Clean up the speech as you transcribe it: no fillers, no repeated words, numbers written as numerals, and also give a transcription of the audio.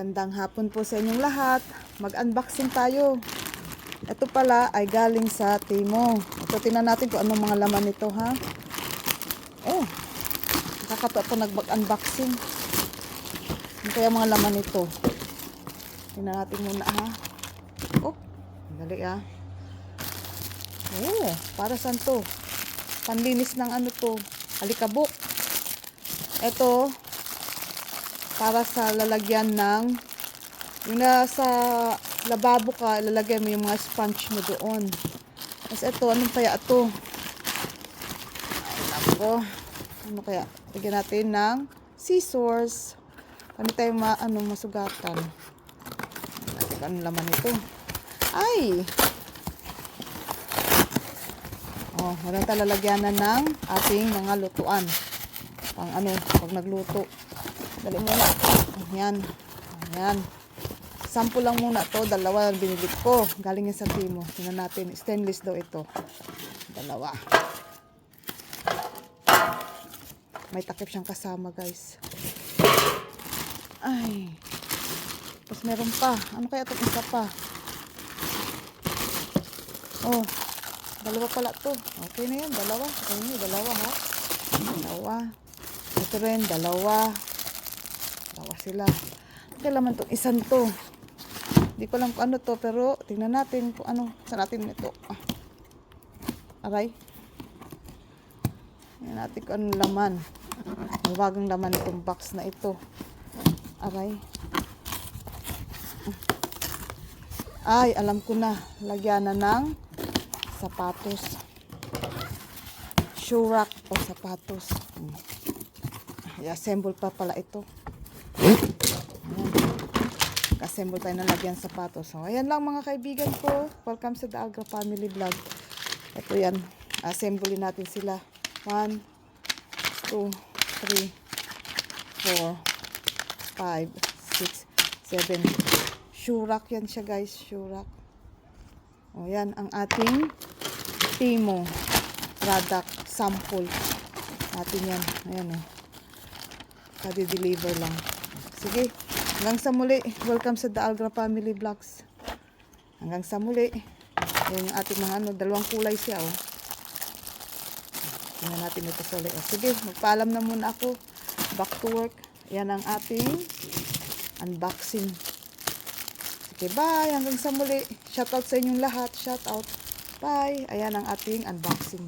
Magandang hapon po sa inyong lahat. Mag-unboxing tayo. Ito pala ay galing sa Temu. Ito, tingnan natin kung anong mga laman nito, ha? Oh, nakakatawa po nag-unboxing. Ano kaya mga laman nito? Tingnan natin muna, ha? Oh, dali, ha? Oh, para saan to? Panlinis ng ano to? Alikabok. Ito, para sa lalagyan ng yung nasa lababo ka, ilalagay mo yung mga sponge mo doon. Tapos ito, anong kaya ito? Ay, nako. Ano kaya? Lagyan natin ng scissors. Ano tayo masugatan? Anong laman ito? Ay! Oh, meron tayo lalagyanan ng ating mga lutuan. Pag nagluto. Dali muna. Ayan. Ayan. Sample lang muna to. Dalawa ang binili ko. Galing yan sa Temu. Tingnan natin. Stainless daw ito. Dalawa. May takip siyang kasama, guys. Ay. Tapos meron pa. Ano kaya itong isa pa? Oh. Dalawa pala to. Okay na yan. Dalawa. Okay na yun. Dalawa, ha? Dalawa. Ito rin. Dalawa. Dalawa sila. Kailangan itong isang to. Hindi ko alam kung ano to, pero tingnan natin kung ano. Saan natin ito? Aray. Tingnan natin kung anong laman. Mawagang laman itong box na ito. Aray. Ay, alam ko na. Lagyan na ng sapatos. Shoe rack o sapatos. I-assemble pa pala ito. Assemble tayo ng lagyan sapatos. So, ayan lang mga kaibigan ko. Welcome sa The Algra Family Vlog. Ito yan. Assemble natin sila. 1, 2, 3, 4, 5, 6, 7. Shoe rack yan siya, guys. Shoe rack. O, yan ang ating Temu product sample. Natin yan. Ayan o. Kadi-deliver lang. Sige. Hanggang sa muli. Welcome sa The Algra Family Vlogs. Hanggang sa muli. Yung ating mga dalawang kulay siya, oh. Tingnan natin ito sa ulit. Sige, magpaalam na muna ako. Back to work. Yan ang ating unboxing. Sige, bye. Hanggang sa muli. Shoutout sa inyong lahat. Shoutout. Bye. Ayan ang ating unboxing.